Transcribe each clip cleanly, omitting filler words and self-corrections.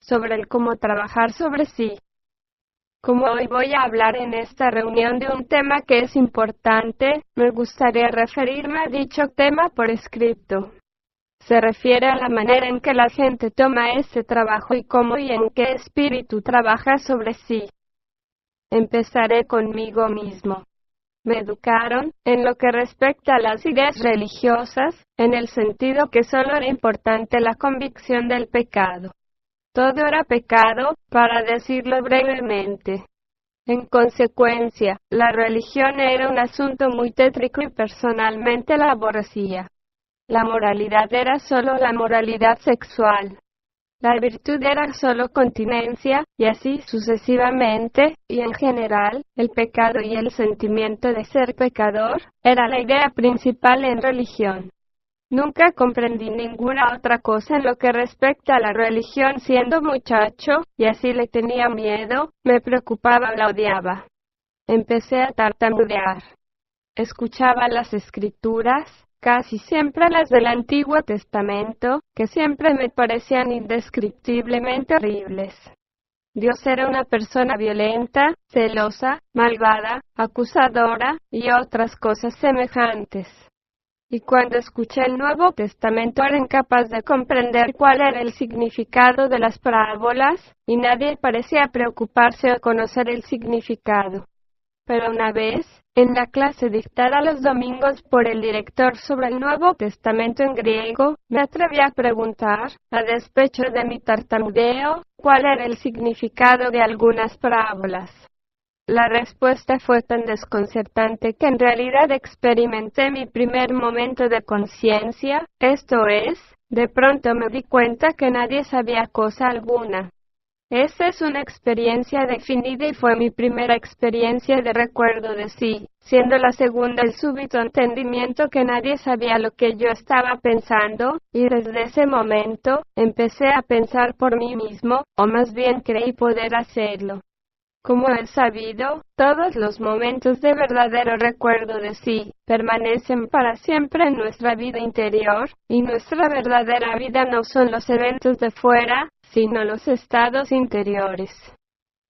sobre el cómo trabajar sobre sí. Como hoy voy a hablar en esta reunión de un tema que es importante, me gustaría referirme a dicho tema por escrito. Se refiere a la manera en que la gente toma ese trabajo y cómo y en qué espíritu trabaja sobre sí. Empezaré conmigo mismo. Me educaron, en lo que respecta a las ideas religiosas, en el sentido que solo era importante la convicción del pecado. Todo era pecado, para decirlo brevemente. En consecuencia, la religión era un asunto muy tétrico y personalmente la aborrecía. La moralidad era solo la moralidad sexual. La virtud era solo continencia, y así sucesivamente, y en general, el pecado y el sentimiento de ser pecador, era la idea principal en religión. Nunca comprendí ninguna otra cosa en lo que respecta a la religión siendo muchacho, y así le tenía miedo, me preocupaba o la odiaba. Empecé a tartamudear. Escuchaba las escrituras, casi siempre las del Antiguo Testamento, que siempre me parecían indescriptiblemente horribles. Dios era una persona violenta, celosa, malvada, acusadora, y otras cosas semejantes. Y cuando escuché el Nuevo Testamento era incapaz de comprender cuál era el significado de las parábolas, y nadie parecía preocuparse o conocer el significado. Pero una vez, en la clase dictada los domingos por el director sobre el Nuevo Testamento en griego, me atreví a preguntar, a despecho de mi tartamudeo, cuál era el significado de algunas parábolas. La respuesta fue tan desconcertante que en realidad experimenté mi primer momento de conciencia, esto es, de pronto me di cuenta que nadie sabía cosa alguna. Esa es una experiencia definida y fue mi primera experiencia de recuerdo de sí, siendo la segunda el súbito entendimiento que nadie sabía lo que yo estaba pensando, y desde ese momento, empecé a pensar por mí mismo, o más bien creí poder hacerlo. Como es sabido, todos los momentos de verdadero recuerdo de sí permanecen para siempre en nuestra vida interior, y nuestra verdadera vida no son los eventos de fuera, sino los estados interiores.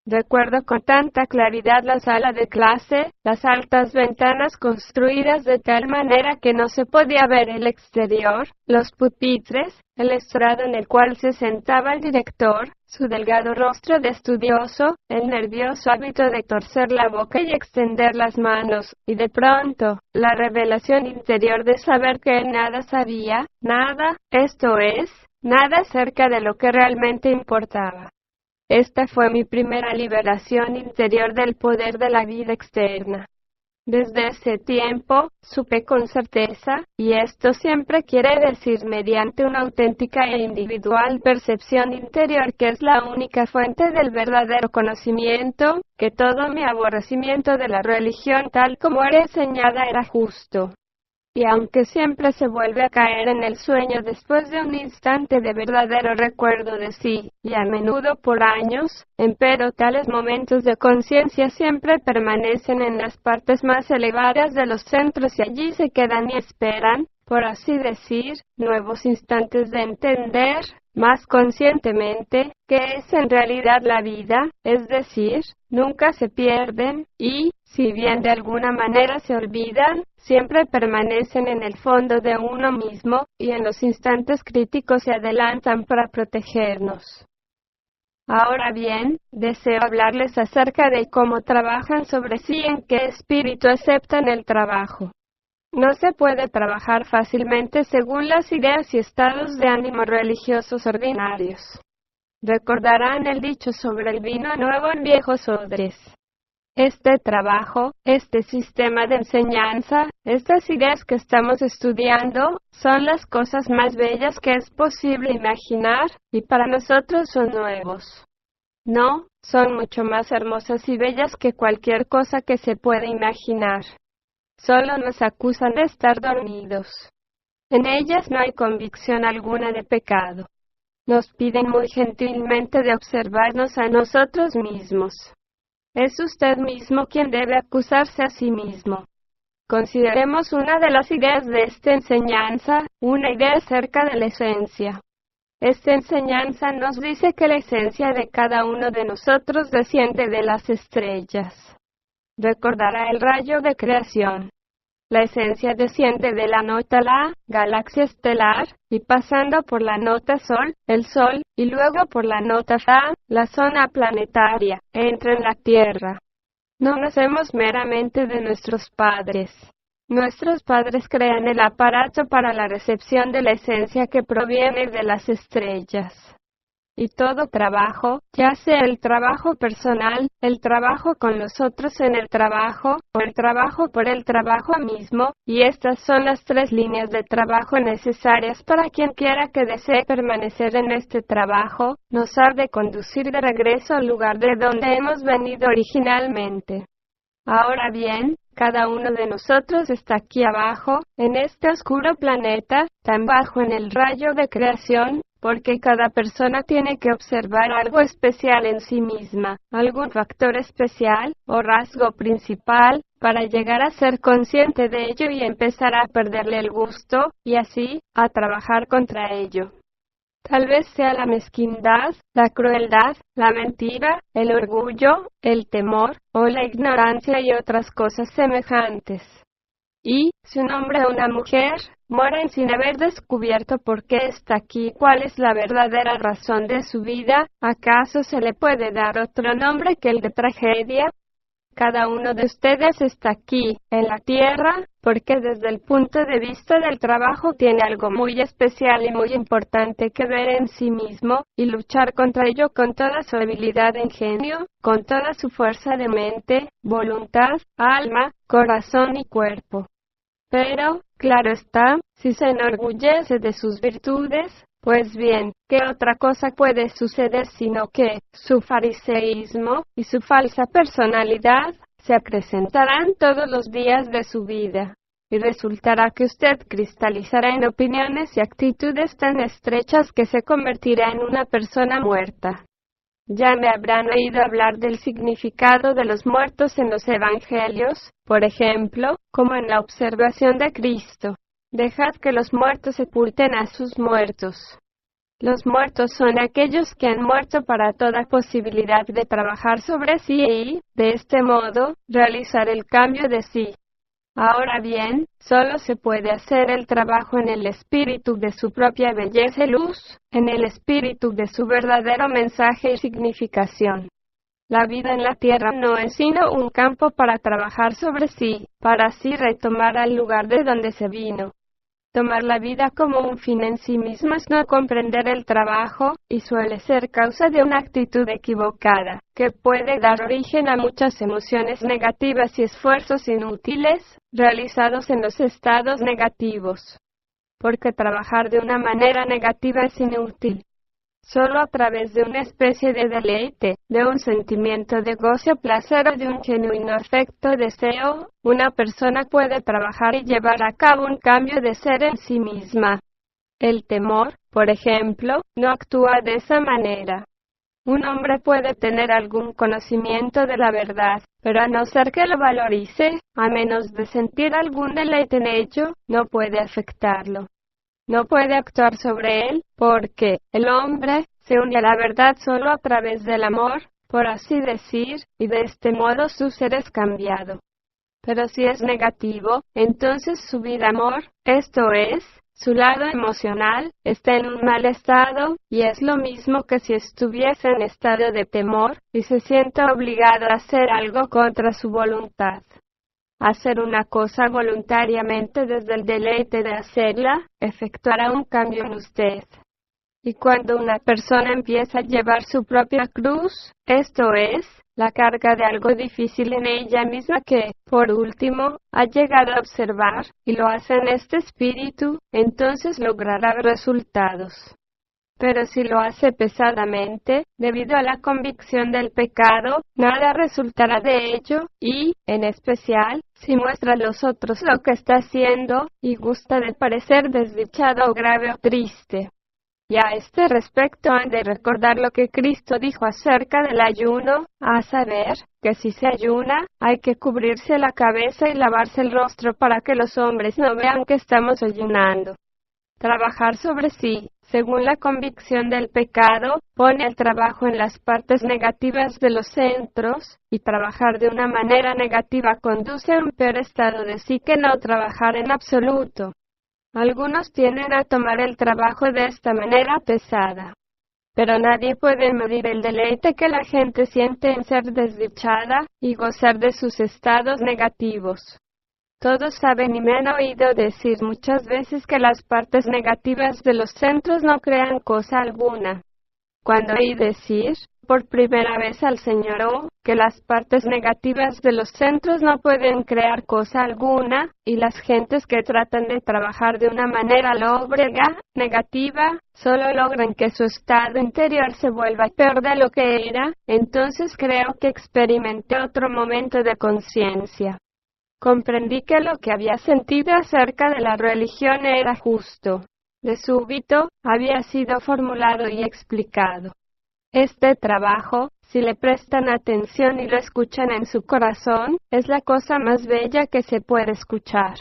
Recuerdo con tanta claridad la sala de clase, las altas ventanas construidas de tal manera que no se podía ver el exterior, los pupitres, el estrado en el cual se sentaba el director, su delgado rostro de estudioso, el nervioso hábito de torcer la boca y extender las manos, y de pronto, la revelación interior de saber que él nada sabía, nada, esto es, nada acerca de lo que realmente importaba. Esta fue mi primera liberación interior del poder de la vida externa. Desde ese tiempo, supe con certeza, y esto siempre quiere decir mediante una auténtica e individual percepción interior que es la única fuente del verdadero conocimiento, que todo mi aborrecimiento de la religión tal como era enseñada era justo. Y aunque siempre se vuelve a caer en el sueño después de un instante de verdadero recuerdo de sí, y a menudo por años, empero tales momentos de conciencia siempre permanecen en las partes más elevadas de los centros y allí se quedan y esperan, por así decir, nuevos instantes de entender, más conscientemente, que es en realidad la vida, es decir, nunca se pierden, y, si bien de alguna manera se olvidan, siempre permanecen en el fondo de uno mismo, y en los instantes críticos se adelantan para protegernos. Ahora bien, deseo hablarles acerca de cómo trabajan sobre sí y en qué espíritu aceptan el trabajo. No se puede trabajar fácilmente según las ideas y estados de ánimo religiosos ordinarios. Recordarán el dicho sobre el vino nuevo en viejos odres. Este trabajo, este sistema de enseñanza, estas ideas que estamos estudiando, son las cosas más bellas que es posible imaginar, y para nosotros son nuevos. No, son mucho más hermosas y bellas que cualquier cosa que se pueda imaginar. Solo nos acusan de estar dormidos. En ellas no hay convicción alguna de pecado. Nos piden muy gentilmente de observarnos a nosotros mismos. Es usted mismo quien debe acusarse a sí mismo. Consideremos una de las ideas de esta enseñanza, una idea acerca de la esencia. Esta enseñanza nos dice que la esencia de cada uno de nosotros desciende de las estrellas. Recordará el rayo de creación. La esencia desciende de la nota La, galaxia estelar, y pasando por la nota Sol, el Sol, y luego por la nota Fa, la zona planetaria, entra en la Tierra. No nacemos meramente de nuestros padres. Nuestros padres crean el aparato para la recepción de la esencia que proviene de las estrellas. Y todo trabajo, ya sea el trabajo personal, el trabajo con los otros en el trabajo, o el trabajo por el trabajo mismo, y estas son las 3 líneas de trabajo necesarias para quien quiera que desee permanecer en este trabajo, nos ha de conducir de regreso al lugar de donde hemos venido originalmente. Ahora bien, cada uno de nosotros está aquí abajo, en este oscuro planeta, tan bajo en el rayo de creación, porque cada persona tiene que observar algo especial en sí misma, algún factor especial, o rasgo principal, para llegar a ser consciente de ello y empezar a perderle el gusto, y así, a trabajar contra ello. Tal vez sea la mezquindad, la crueldad, la mentira, el orgullo, el temor, o la ignorancia y otras cosas semejantes. Y, si un hombre o una mujer mueren sin haber descubierto por qué está aquí, cuál es la verdadera razón de su vida, ¿acaso se le puede dar otro nombre que el de tragedia? Cada uno de ustedes está aquí, en la Tierra, porque desde el punto de vista del trabajo tiene algo muy especial y muy importante que ver en sí mismo, y luchar contra ello con toda su habilidad de ingenio, con toda su fuerza de mente, voluntad, alma, corazón y cuerpo. Pero, claro está, si se enorgullece de sus virtudes, pues bien, ¿qué otra cosa puede suceder sino que su fariseísmo y su falsa personalidad se acrecentarán todos los días de su vida? Y resultará que usted cristalizará en opiniones y actitudes tan estrechas que se convertirá en una persona muerta. Ya me habrán oído hablar del significado de los muertos en los evangelios, por ejemplo, como en la observación de Cristo. Dejad que los muertos sepulten a sus muertos. Los muertos son aquellos que han muerto para toda posibilidad de trabajar sobre sí y, de este modo, realizar el cambio de sí. Ahora bien, solo se puede hacer el trabajo en el espíritu de su propia belleza y luz, en el espíritu de su verdadero mensaje y significación. La vida en la tierra no es sino un campo para trabajar sobre sí, para así retomar al lugar de donde se vino. Tomar la vida como un fin en sí mismo es no comprender el trabajo, y suele ser causa de una actitud equivocada, que puede dar origen a muchas emociones negativas y esfuerzos inútiles, realizados en los estados negativos. Porque trabajar de una manera negativa es inútil. Solo a través de una especie de deleite, de un sentimiento de goce o placer o de un genuino afecto deseo, una persona puede trabajar y llevar a cabo un cambio de ser en sí misma. El temor, por ejemplo, no actúa de esa manera. Un hombre puede tener algún conocimiento de la verdad, pero a no ser que lo valorice, a menos de sentir algún deleite en ello, no puede afectarlo. No puede actuar sobre él, porque el hombre se une a la verdad solo a través del amor, por así decir, y de este modo su ser es cambiado. Pero si es negativo, entonces su vida amor, esto es, su lado emocional, está en un mal estado, y es lo mismo que si estuviese en estado de temor, y se siente obligado a hacer algo contra su voluntad. Hacer una cosa voluntariamente desde el deleite de hacerla, efectuará un cambio en usted. Y cuando una persona empieza a llevar su propia cruz, esto es, la carga de algo difícil en ella misma que, por último, ha llegado a observar, y lo hace en este espíritu, entonces logrará resultados. Pero si lo hace pesadamente, debido a la convicción del pecado, nada resultará de ello, y, en especial, si muestra a los otros lo que está haciendo, y gusta de parecer desdichado o grave o triste. Y a este respecto han de recordar lo que Cristo dijo acerca del ayuno, a saber, que si se ayuna, hay que cubrirse la cabeza y lavarse el rostro para que los hombres no vean que estamos ayunando. Trabajar sobre sí, según la convicción del pecado, pone el trabajo en las partes negativas de los centros, y trabajar de una manera negativa conduce a un peor estado de sí que no trabajar en absoluto. Algunos tienden a tomar el trabajo de esta manera pesada. Pero nadie puede medir el deleite que la gente siente en ser desdichada y gozar de sus estados negativos. Todos saben y me han oído decir muchas veces que las partes negativas de los centros no crean cosa alguna. Cuando oí decir, por primera vez al Señor, que las partes negativas de los centros no pueden crear cosa alguna, y las gentes que tratan de trabajar de una manera lóbrega, negativa, solo logran que su estado interior se vuelva peor de lo que era, entonces creo que experimenté otro momento de conciencia. Comprendí que lo que había sentido acerca de la religión era justo. De súbito, había sido formulado y explicado. Este trabajo, si le prestan atención y lo escuchan en su corazón, es la cosa más bella que se puede escuchar.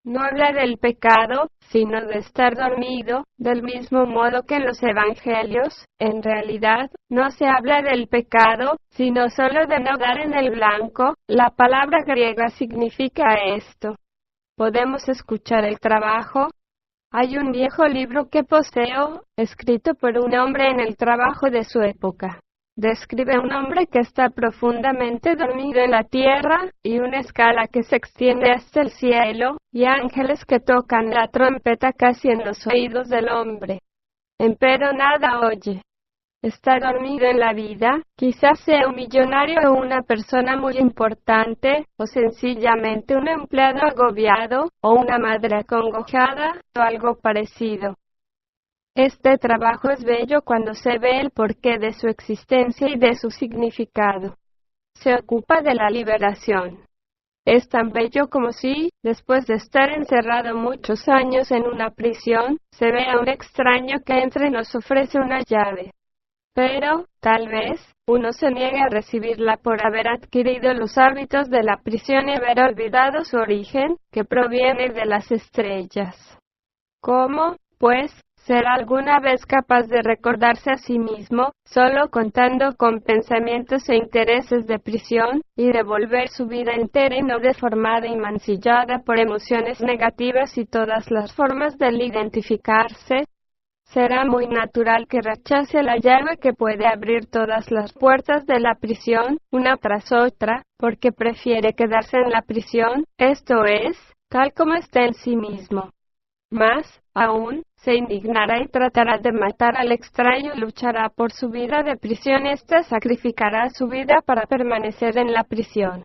No habla del pecado, sino de estar dormido, del mismo modo que en los evangelios, en realidad, no se habla del pecado, sino solo de no dar en el blanco. La palabra griega significa esto. ¿Podemos escuchar el trabajo? Hay un viejo libro que poseo, escrito por un hombre en el trabajo de su época. Describe a un hombre que está profundamente dormido en la tierra, y una escala que se extiende hasta el cielo, y ángeles que tocan la trompeta casi en los oídos del hombre. Empero nada oye. Está dormido en la vida, quizás sea un millonario o una persona muy importante, o sencillamente un empleado agobiado, o una madre acongojada, o algo parecido. Este trabajo es bello cuando se ve el porqué de su existencia y de su significado. Se ocupa de la liberación. Es tan bello como si, después de estar encerrado muchos años en una prisión, se ve a un extraño que entra y nos ofrece una llave. Pero, tal vez, uno se niegue a recibirla por haber adquirido los hábitos de la prisión y haber olvidado su origen, que proviene de las estrellas. ¿Cómo, pues, será alguna vez capaz de recordarse a sí mismo, solo contando con pensamientos e intereses de prisión, y de volver su vida entera y no deformada y mancillada por emociones negativas y todas las formas del identificarse? Será muy natural que rechace la llave que puede abrir todas las puertas de la prisión, una tras otra, porque prefiere quedarse en la prisión, esto es, tal como está en sí mismo. Más, aún, se indignará y tratará de matar al extraño y luchará por su vida de prisión. Sacrificará su vida para permanecer en la prisión.